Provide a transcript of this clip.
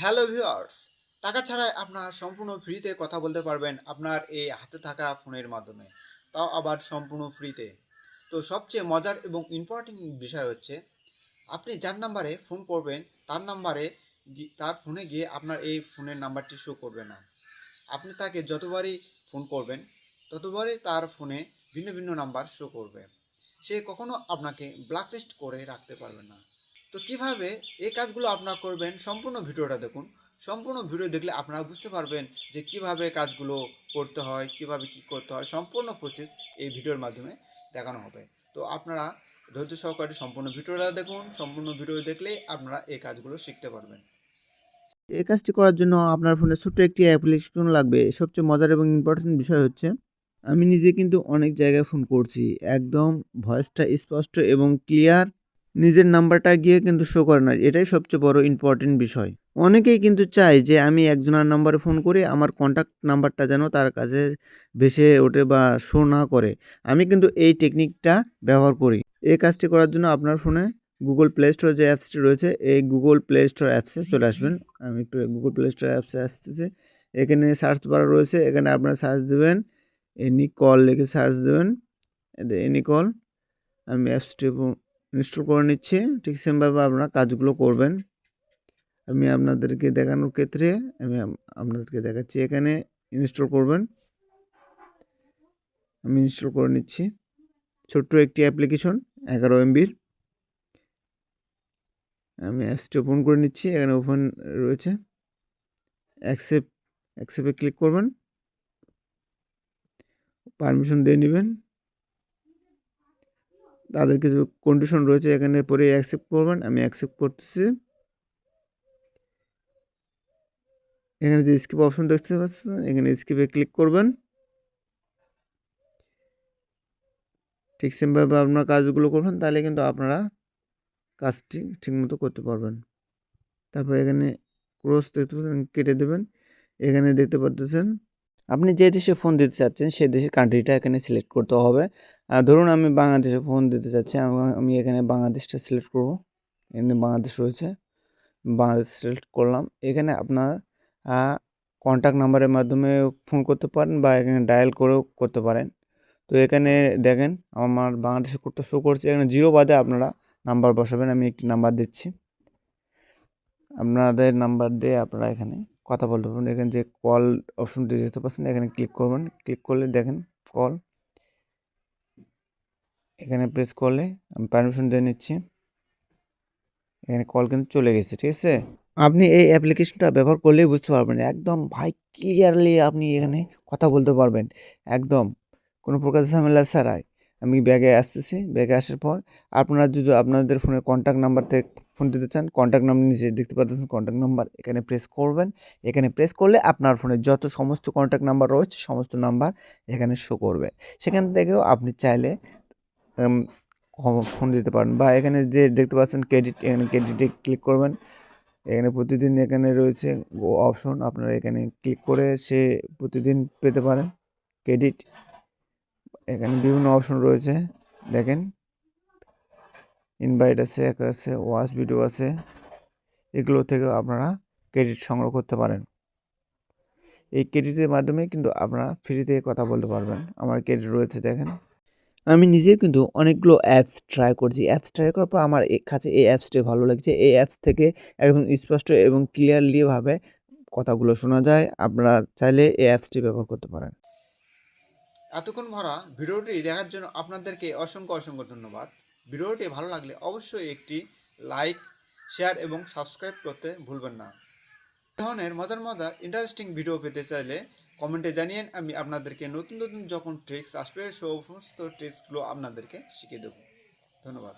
Hello viewers, টাকা ছাড়াই আপনার সম্পূর্ণ ফ্রিতে কথা বলতে পারবেন আপনার এই হাতে থাকা ফোনের মাধ্যমে, তাও আবার সম্পূর্ণ ফ্রিতে। তো সবচেয়ে মজার এবং ইম্পর্টেন্ট বিষয় হচ্ছে আপনি যার নাম্বারে ফোন করবেন তার নাম্বারে তার ফোনে গিয়ে আপনার এই ফোনের নাম্বারটি শো করবে না। আপনি তাকে যতবারই ফোন করবেন ততবারই তার ফোনে ভিন্ন ভিন্ন নাম্বার শো করবে। সে কখনো আপনাকে ব্ল্যাকলিস্ট করে রাখতে পারবে না। তো কিভাবে এই কাজগুলো আপনারা করবেন সম্পূর্ণ ভিডিওটা দেখুন। সম্পূর্ণ ভিডিও দেখলে আপনারা বুঝতে পারবেন যে কিভাবে কাজগুলো করতে হয়, কিভাবে কি করতে হয়, সম্পূর্ণ প্রসেস এই ভিডিওর মাধ্যমে দেখানো হবে। তো আপনারা ধৈর্য সহকারে সম্পূর্ণ ভিডিওটা দেখুন। সম্পূর্ণ ভিডিও দেখলেই আপনারা এই কাজগুলো শিখতে পারবেন। এই কাজটি করার জন্য আপনার ফোনে ছোট্ট একটি অ্যাপ্লিকেশন লাগবে। সবচেয়ে মজার এবং ইম্পর্টেন্ট বিষয় হচ্ছে আমি নিজে কিন্তু অনেক জায়গায় ফোন করছি। একদম ভয়েসটা স্পষ্ট এবং ক্লিয়ার। নিজের নাম্বারটা গিয়ে কিন্তু শো করে না। এটাই সবচেয়ে বড় ইম্পর্টেন্ট বিষয়। অনেকেই কিন্তু চায় যে আমি একজনের নাম্বারে ফোন করে আমার কন্ট্যাক্ট নাম্বারটা যেন তার কাছে ভেসে ওঠে বা শো না করে। আমি কিন্তু এই টেকনিকটা ব্যবহার করি। এই কাজটি করার জন্য আপনার ফোনে গুগল প্লে স্টোর যে অ্যাপসটি রয়েছে, এই গুগল প্লে স্টোর অ্যাপসে চলে আসবেন। আমি গুগল প্লে স্টোর অ্যাপসে আসতেছি। এখানে সার্চ বার রয়েছে, এখানে আপনারা সার্চ দেবেন এনি কল লিখে সার্চ দেবেন। Any call. আমি অ্যাপসটি ইনস্টল করে নিচ্ছি। ঠিক সেমভাবে আপনারা কাজগুলো করবেন। আমি আপনাদেরকে দেখানোর ক্ষেত্রে আমি আপনাদেরকে দেখাচ্ছি। এখানে ইনস্টল করবেন। আমি ইনস্টল করে নিচ্ছি। ছোট্ট একটি অ্যাপ্লিকেশন 11 MBর। আমি অ্যাপসটি ওপেন করে নিচ্ছি। এখানে ওপেন রয়েছে। অ্যাকসেপ্টে ক্লিক করবেন। পারমিশন দিয়ে নেবেন। তাদের কিছু কন্ডিশন রয়েছে, এখানে পরে অ্যাকসেপ্ট করবেন। আমি অ্যাকসেপ্ট করতেছি। এখানে যে স্কিপ অপশন দেখতে পাচ্ছেন, এখানে স্কিপে ক্লিক করবেন। ঠিক সেমভাবে আপনার কাজগুলো করবেন, তাহলে কিন্তু আপনারা কাজটি ঠিকমতো করতে পারবেন। তারপর এখানে ক্রস দেখতে পাচ্ছেন, কেটে দেবেন। এখানে দেখতে পাচ্ছেন আপনি যে দেশে ফোন দিতে চাচ্ছেন সেই দেশের কান্ট্রিটা এখানে সিলেক্ট করতে হবে। ধরুন আমি বাংলাদেশে ফোন দিতে চাচ্ছি, আমি এখানে বাংলাদেশটা সিলেক্ট করব। এখানে বাংলাদেশ রয়েছে, বাংলাদেশ সিলেক্ট করলাম। এখানে আপনার কন্ট্যাক্ট নাম্বারের মাধ্যমে ফোন করতে পারেন বা এখানে ডায়াল করেও করতে পারেন। তো এখানে দেখেন আমার বাংলাদেশের কোডটা শো করছে। এখানে 0 বাদে আপনারা নাম্বার বসাবেন। আমি একটি নাম্বার দিচ্ছি। আপনাদের নাম্বার দিয়ে আপনারা এখানে কথা বলতে পারবেন। এখানে যে কল অপশনটি দেখতে পাচ্ছেন, এখানে ক্লিক করবেন। ক্লিক করলে দেখেন কল। এখানে প্রেস করলে আমি পারমিশন দিয়ে নিচ্ছি। এখানে কল কিন্তু চলে গেছে, ঠিক আছে? আপনি এই অ্যাপ্লিকেশনটা ব্যবহার করলেই বুঝতে পারবেন একদম ভাই ক্লিয়ারলি আপনি এখানে কথা বলতে পারবেন। একদম কোনো প্রকার ঝামেলা ছাড়াই। আমি ব্যাগে আসতেছি। ব্যাগে আসার পর আপনারা যদি আপনাদের ফোনের কন্ট্যাক্ট নাম্বার থেকে ফোন দিতে চান, কন্ট্যাক্ট নাম্বার নিচে দেখতে পাচ্ছেন কন্ট্যাক্ট নাম্বার। এখানে প্রেস করবেন। এখানে প্রেস করলে আপনার ফোনে যত সমস্ত কন্ট্যাক্ট নাম্বার রয়েছে সমস্ত নাম্বার এখানে শো করবে। সেখান থেকেও আপনি চাইলে ফোন দিতে পারেন বা এখানে যে দেখতে পাচ্ছেন ক্রেডিট, এখানে ক্রেডিটে ক্লিক করবেন। এখানে প্রতিদিন এখানে রয়েছে অপশন, আপনারা এখানে ক্লিক করে সে প্রতিদিন পেতে পারেন ক্রেডিট। এখানে বিভিন্ন অপশন রয়েছে দেখেন, ইনভাইট আছে, ওয়াচ ভিডিও আছে। এগুলো থেকে আপনারা ক্রেডিট সংগ্রহ করতে পারেন। এই ক্রেডিটের মাধ্যমে কিন্তু আপনারা ফ্রিতে কথা বলতে পারবেন। আমার ক্রেডিট রয়েছে দেখেন। আমি নিজেও কিন্তু অনেকগুলো অ্যাপস ট্রাই করছি। অ্যাপস ট্রাই করার পর আমার কাছে এই অ্যাপসটি ভালো লাগছে। এই অ্যাপস থেকে একদম স্পষ্ট এবং ক্লিয়ারলিভাবে কথাগুলো শোনা যায়। আপনারা চাইলে এই অ্যাপসটি ব্যবহার করতে পারেন। এতক্ষণ ভরা ভিডিওটি দেখার জন্য আপনাদেরকে অসংখ্য অসংখ্য ধন্যবাদ। ভিডিওটি ভালো লাগলে অবশ্যই একটি লাইক, শেয়ার এবং সাবস্ক্রাইব করতে ভুলবেন না। এই ধরনের মজার মজার ইন্টারেস্টিং ভিডিও পেতে চাইলে কমেন্টে জানিয়েন। আমি আপনাদেরকে নতুন নতুন যখন ট্রিক্স আসবে সমস্ত ট্রিক্সগুলো আপনাদেরকে শিখিয়ে দেবো। ধন্যবাদ।